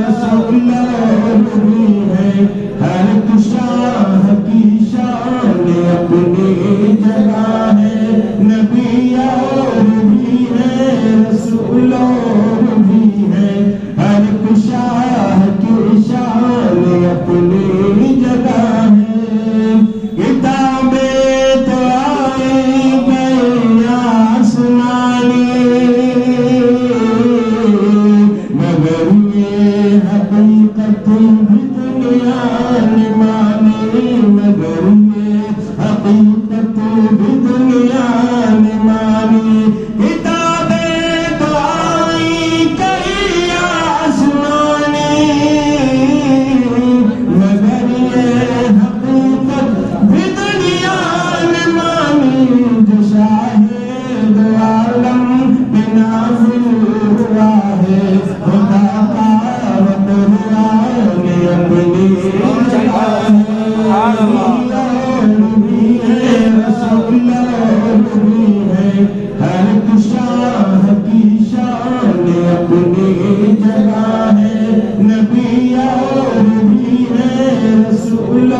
رسول اور بھی ہے، ہر ایک شاہ کی شان اپنی جگہ ہے، نبی اور بھی ہے، رسول اور بھی ہے، ہر ایک شاہ کی شان اپنی جگہ ہے۔ کتابیں تو آئی گئی آسمانی، مگر یہ حقیقت بھی دنیا نے مانی، مگر یہ حقیقت بھی دنیا نے مانی۔ کتابیں تو آئی گئی آسمانی، مگر یہ حقیقت بھی دنیا نے مانی، جو شاہد عالم پہ نازل ہوا ہے، خدا کا قرآن اپنی جگہ ہے، بھی ہے رسول اور بھی ہے، ہر ایک شاہ کی شان اپنی جگہ ہے، نبی اور بھی ہے، رسول